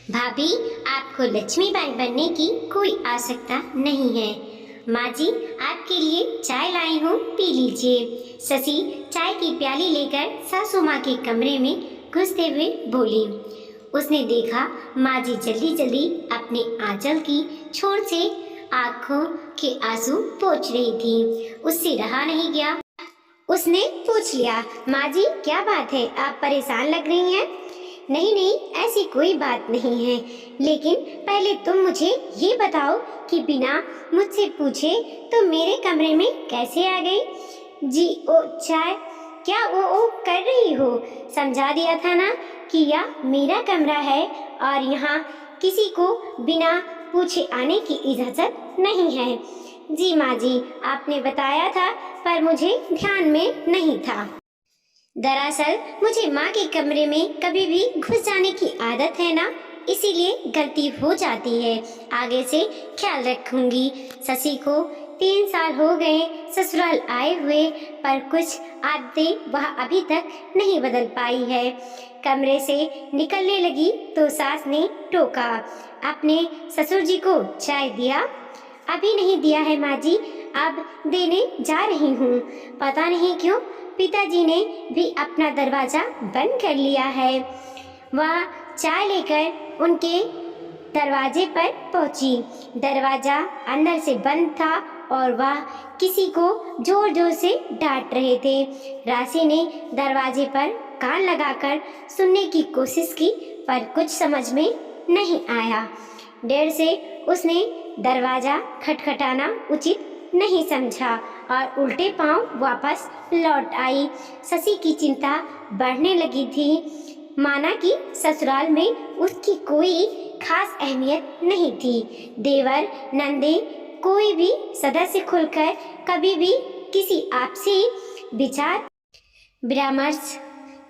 भाभी, आपको लक्ष्मीबाई बनने की कोई आवश्यकता नहीं है। माँ जी, आपके लिए चाय लाई हूँ, पी लीजिए। शशि चाय की प्याली लेकर सासू माँ के कमरे में घुसते हुए बोली। उसने देखा माँ जी जल्दी जल्दी अपने आंचल की छोर से आंखों के आंसू पोंछ रही थी। उससे रहा नहीं गया। उसने पूछ लिया, माँ जी क्या बात है, आप परेशान लग रही हैं? नहीं नहीं, ऐसी कोई बात नहीं है, लेकिन पहले तुम मुझे ये बताओ कि बिना मुझसे पूछे तुम मेरे कमरे में कैसे आ गई? जी ओ चाय, क्या ओ कर रही हो? समझा दिया था ना कि यह मेरा कमरा है और यहाँ किसी को बिना पूछे आने की इजाजत नहीं है। जी माँ जी, आपने बताया था पर मुझे ध्यान में नहीं था। दरअसल मुझे माँ के कमरे में कभी भी घुस जाने की आदत है ना, इसीलिए गलती हो जाती है। आगे से ख्याल रखूंगी। शशि को 3 साल हो गए ससुराल आए हुए, पर कुछ आदतें वह अभी तक नहीं बदल पाई है। कमरे से निकलने लगी तो सास ने टोका, अपने ससुर जी को चाय दिया? अभी नहीं दिया है माँ जी, अब देने जा रही हूँ। पता नहीं क्यों पिताजी ने भी अपना दरवाजा बंद कर लिया है। वह चाय लेकर उनके दरवाजे पर पहुंची। दरवाजा अंदर से बंद था और वह किसी को जोर जोर से डांट रहे थे। राशि ने दरवाजे पर कान लगाकर सुनने की कोशिश की, पर कुछ समझ में नहीं आया। देर से उसने दरवाजा खटखटाना उचित नहीं समझा और उल्टे पांव वापस लौट आई। शशि की चिंता बढ़ने लगी थी। माना कि ससुराल में उसकी कोई खास अहमियत नहीं थी। देवर नंदे कोई भी सदस्य खुलकर कभी भी किसी आपसी विचार विमर्श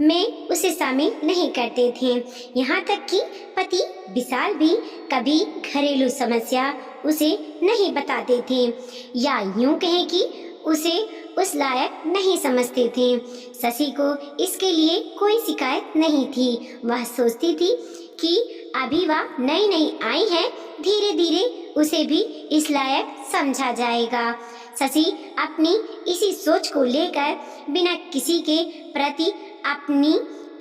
में उसे शामिल नहीं करते थे। यहाँ तक कि पति विशाल भी कभी घरेलू समस्या उसे नहीं बताते थे, या यूं कहें कि उसे उस लायक नहीं समझते थे। शशि को इसके लिए कोई शिकायत नहीं थी। वह सोचती थी कि अभी वह नई नई आई है, धीरे धीरे उसे भी इस लायक समझा जाएगा। शशि अपनी इसी सोच को लेकर बिना किसी के प्रति अपनी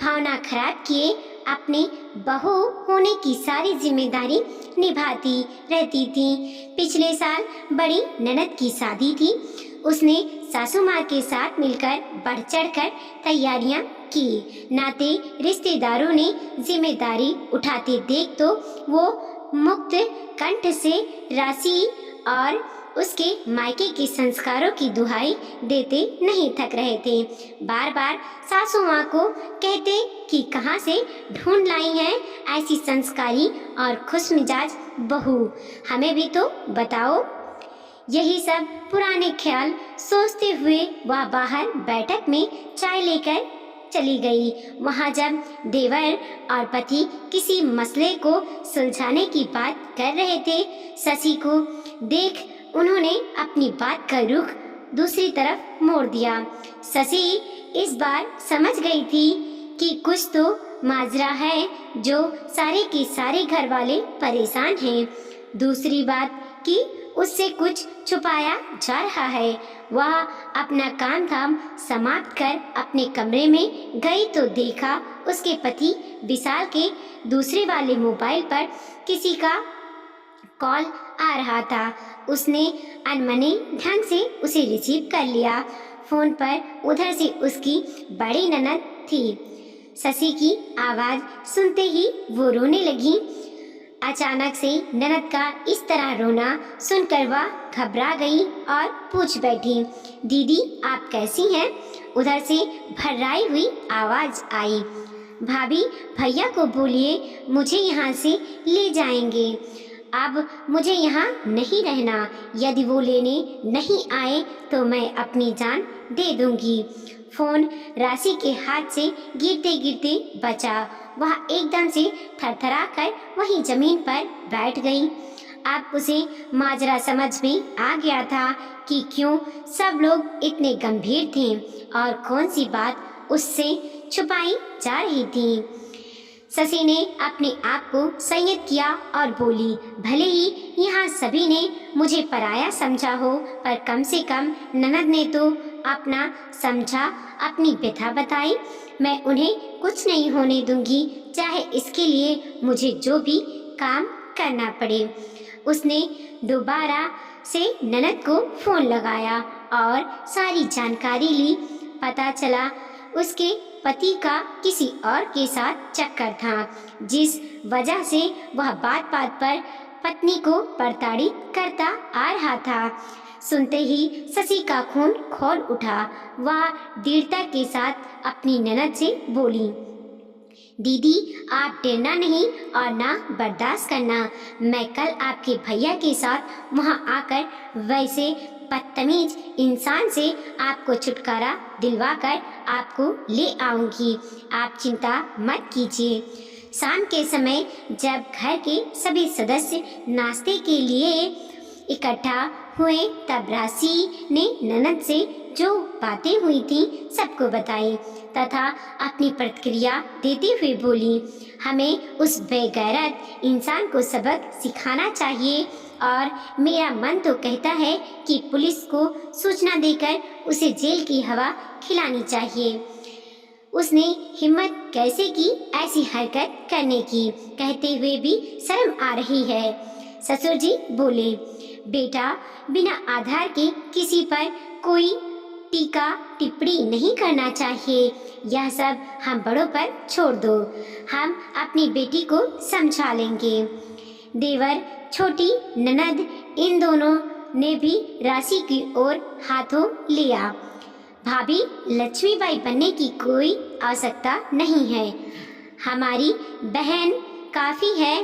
भावना खराब किए अपनी बहू होने की सारी जिम्मेदारी निभाती रहती थी। पिछले साल बड़ी ननद की शादी थी। उसने सासू माँ के साथ मिलकर बढ़ चढ़कर तैयारियां की। नाते रिश्तेदारों ने जिम्मेदारी उठाते देख तो वो मुक्त कंठ से राशि और उसके मायके के संस्कारों की दुहाई देते नहीं थक रहे थे। बार बार सासू माँ को कहते कि कहाँ से ढूंढ लाई है ऐसी संस्कारी और खुशमिजाज बहू, हमें भी तो बताओ। यही सब पुराने ख्याल सोचते हुए वह बाहर बैठक में चाय लेकर चली गई। वहां जब देवर और पति किसी मसले को सुलझाने की बात कर रहे थे, शशि को देख उन्होंने अपनी बात का रुख दूसरी तरफ मोड़ दिया। शशि इस बार समझ गई थी कि कुछ तो माजरा है, जो सारे के सारे घर वाले परेशान हैं। दूसरी बात कि उससे कुछ छुपाया जा रहा है। वह अपना काम धाम समाप्त कर अपने कमरे में गई तो देखा उसके पति विशाल के दूसरे वाले मोबाइल पर किसी का कॉल आ रहा था। उसने अनमने ढंग से उसे रिसीव कर लिया। फोन पर उधर से उसकी बड़ी ननद थी। शशि की आवाज सुनते ही वो रोने लगी। अचानक से ननद का इस तरह रोना सुनकर वह घबरा गई और पूछ बैठी, दीदी आप कैसी हैं? उधर से भर्राई हुई आवाज आई, भाभी भैया को बोलिए मुझे यहाँ से ले जाएंगे। अब मुझे यहाँ नहीं रहना। यदि वो लेने नहीं आए तो मैं अपनी जान दे दूंगी। फोन राशि के हाथ से गिरते गिरते बचा। वह एकदम से थरथरा कर वहीं जमीन पर बैठ गई। अब उसे माजरा समझ में आ गया था कि क्यों सब लोग इतने गंभीर थे और कौन सी बात उससे छुपाई जा रही थी। शशि ने अपने आप को संयत किया और बोली, भले ही यहाँ सभी ने मुझे पराया समझा हो, पर कम से कम ननद ने तो अपना समझा, अपनी व्यथा बताई। मैं उन्हें कुछ नहीं होने दूंगी, चाहे इसके लिए मुझे जो भी काम करना पड़े। उसने दोबारा से ननद को फोन लगाया और सारी जानकारी ली। पता चला उसके पति का किसी और के साथ चक्कर था, जिस वजह से वह बात बात पर पत्नी को प्रताड़ित करता आ रहा था। सुनते ही शशि का खून खौल उठा। वह दृढ़ता के साथ अपनी ननद से बोली, दीदी आप डरना नहीं और ना बर्दाश्त करना। मैं कल आपके भैया के साथ वहां आकर वैसे बदतमीज इंसान से आपको छुटकारा दिलवाकर आपको ले आऊंगी। आप चिंता मत कीजिए। शाम के समय जब घर के सभी सदस्य नाश्ते के लिए इकट्ठा हुए, तब राशि ने ननद से जो बातें हुई थी सबको बताई तथा अपनी प्रतिक्रिया देते हुए बोली, हमें उस बेगैरत इंसान को सबक सिखाना चाहिए और मेरा मन तो कहता है कि पुलिस को सूचना देकर उसे जेल की हवा खिलानी चाहिए। उसने हिम्मत कैसे की ऐसी हरकत करने की, कहते हुए भी शर्म आ रही है। ससुर जी बोले, बेटा बिना आधार के किसी पर कोई टीका टिप्पणी नहीं करना चाहिए। यह सब हम बड़ों पर छोड़ दो, हम अपनी बेटी को समझा लेंगे। देवर, छोटी ननद, इन दोनों ने भी राशि की ओर हाथों लिया। भाभी, लक्ष्मीबाई बनने की कोई आवश्यकता नहीं है, हमारी बहन काफी है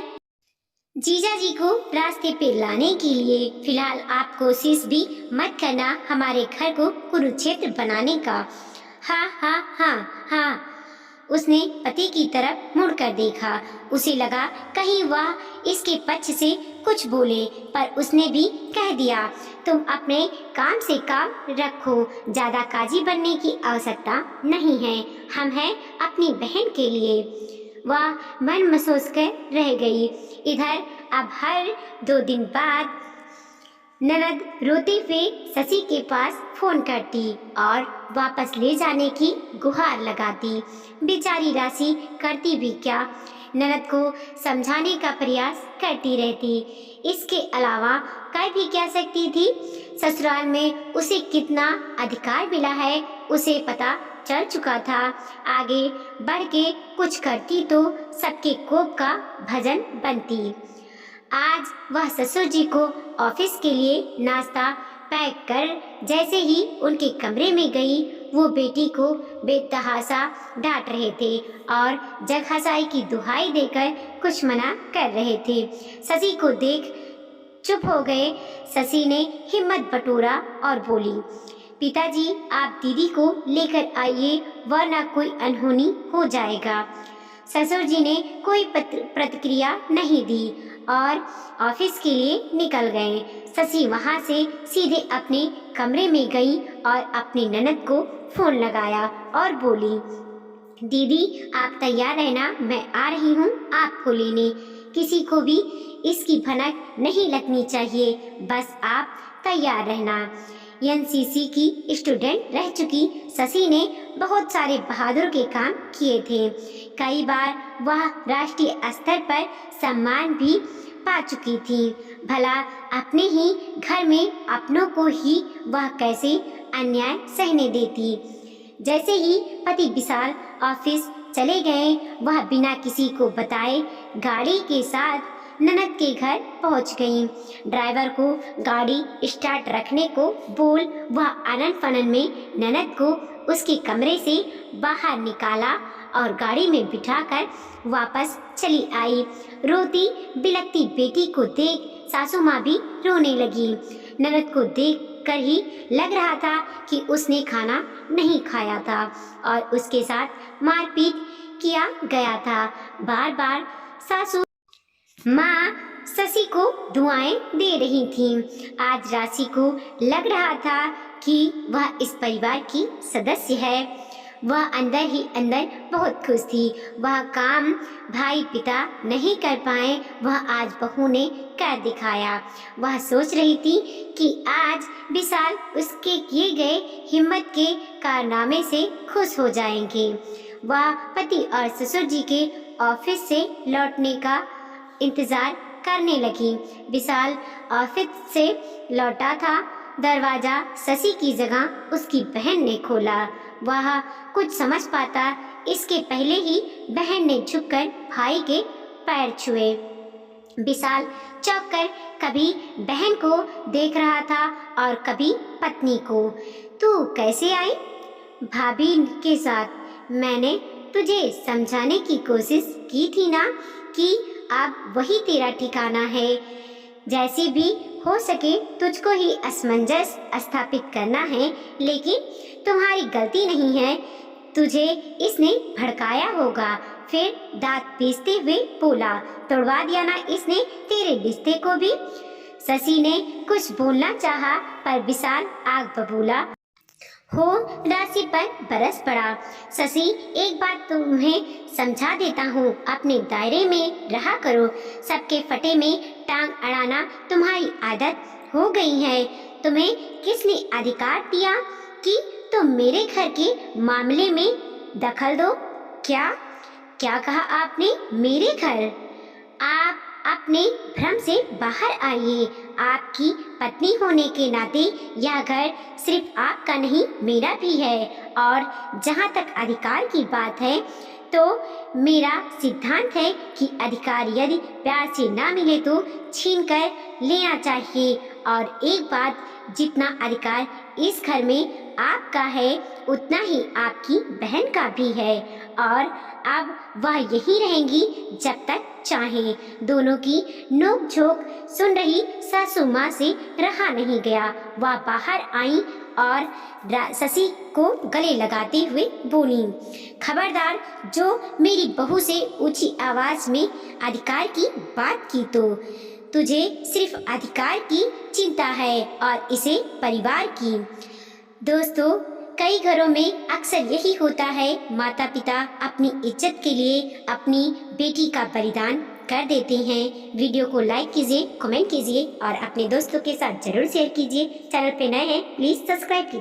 जीजा जी को रास्ते पे लाने के लिए। फिलहाल आप कोशिश भी मत करना हमारे घर को कुरुक्षेत्र बनाने का। हाँ हाँ हाँ हाँ। उसने पति की तरफ मुड़कर देखा। उसे लगा कहीं वह इसके पक्ष से कुछ बोले, पर उसने भी कह दिया, तुम अपने काम से काम रखो, ज्यादा काजी बनने की आवश्यकता नहीं है, हम हैं अपनी बहन के लिए। वह मन महसूस कर रह गई। इधर अब हर 2 दिन बाद ननद रोते हुए शशि के पास फोन करती और वापस ले जाने की गुहार लगाती। बेचारी राशि करती भी क्या, ननद को समझाने का प्रयास करती रहती। इसके अलावा कर भी क्या सकती थी। ससुराल में उसे कितना अधिकार मिला है उसे पता चल चुका था। आगे बढ़ के कुछ करती तो सबके कोप का भजन बनती। आज वह ससुर जी को ऑफिस के लिए नाश्ता पैक कर जैसे ही उनके कमरे में गई, वो बेटी को बेतहाशा डांट रहे थे और जगहसाई की दुहाई देकर कुछ मना कर रहे थे। शशि को देख चुप हो गए। शशि ने हिम्मत बटोरा और बोली, पिताजी आप दीदी को लेकर आइए, वरना कोई अनहोनी हो जाएगा। ससुर जी ने कोई प्रतिक्रिया नहीं दी और ऑफिस के लिए निकल गए। शशि वहां से सीधे अपने कमरे में गई और अपनी ननद को फोन लगाया और बोली, दीदी आप तैयार रहना, मैं आ रही हूँ आपको लेने। किसी को भी इसकी भनक नहीं लगनी चाहिए, बस आप तैयार रहना। एनसीसी की स्टूडेंट रह चुकी शशि ने बहुत सारे बहादुर के काम किए थे। कई बार वह राष्ट्रीय स्तर पर सम्मान भी पा चुकी थी। भला अपने ही घर में अपनों को ही वह कैसे अन्याय सहने देती। जैसे ही पति विशाल ऑफिस चले गए, वह बिना किसी को बताए गाड़ी के साथ ननद के घर पहुंच गई। ड्राइवर को गाड़ी स्टार्ट रखने को बोल वह आनन फानन में ननद को उसके कमरे से बाहर निकाला और गाड़ी में बिठाकर वापस चली आई। रोती बिलखती बेटी को देख सासू माँ भी रोने लगी। ननद को देख कर ही लग रहा था कि उसने खाना नहीं खाया था और उसके साथ मारपीट किया गया था। बार बार सासू माँ शशि को दुआएं दे रही थीं। आज राशि को लग रहा था कि वह इस परिवार की सदस्य है। वह अंदर ही अंदर बहुत खुश थी। वह काम भाई पिता नहीं कर पाए, वह आज बहू ने कर दिखाया। वह सोच रही थी कि आज विशाल उसके किए गए हिम्मत के कारनामे से खुश हो जाएंगे। वह पति और ससुर जी के ऑफिस से लौटने का इंतजार करने लगी। विशाल ऑफिस से लौटा था। दरवाजा शशि की जगह उसकी बहन ने खोला। वह कुछ समझ पाता इसके पहले ही बहन ने झुककर भाई के पैर छुए। विशाल चौंक कर कभी बहन को देख रहा था और कभी पत्नी को। तू कैसे आई? भाभी के साथ। मैंने तुझे समझाने की कोशिश की थी ना कि अब वही तेरा ठिकाना है। जैसे भी हो सके तुझको ही असमंजस स्थापित करना है, लेकिन तुम्हारी गलती नहीं है। तुझे इसने भड़काया होगा। फिर दांत पीसते हुए बोला, तोड़वा दिया ना इसने तेरे रिश्ते को भी। शशि ने कुछ बोलना चाहा पर विशाल आग बबूला हो राशि पर बरस पड़ा। शशि, एक बात तुम्हें समझा देता हूँ, अपने दायरे में रहा करो। सबके फटे में टांग अड़ाना तुम्हारी आदत हो गई है। तुम्हें किसने अधिकार दिया कि तुम मेरे घर के मामले में दखल दो? क्या क्या कहा आपने? मेरे घर? आप अपने भ्रम से बाहर आइए। आपकी पत्नी होने के नाते यह घर सिर्फ आपका नहीं मेरा भी है। और जहाँ तक अधिकार की बात है तो मेरा सिद्धांत है कि अधिकार यदि प्यार से ना मिले तो छीन कर लेना चाहिए। और एक बात, जितना अधिकार इस घर में आपका है उतना ही आपकी बहन का भी है। और अब वह यहीं रहेंगी जब तक चाहे। दोनों की नोक झोंक सुन रही सासू माँ से रहा नहीं गया। वह बाहर आई और शशि को गले लगाते हुए बोली, खबरदार, जो मेरी बहू से ऊंची आवाज में अधिकार की बात की तो तुझे सिर्फ अधिकार की चिंता है और इसे परिवार की। दोस्तों, कई घरों में अक्सर यही होता है, माता पिता अपनी इज्जत के लिए अपनी बेटी का बलिदान कर देते हैं। वीडियो को लाइक कीजिए, कमेंट कीजिए और अपने दोस्तों के साथ जरूर शेयर कीजिए। चैनल पे नए हैं प्लीज सब्सक्राइब कीजिए।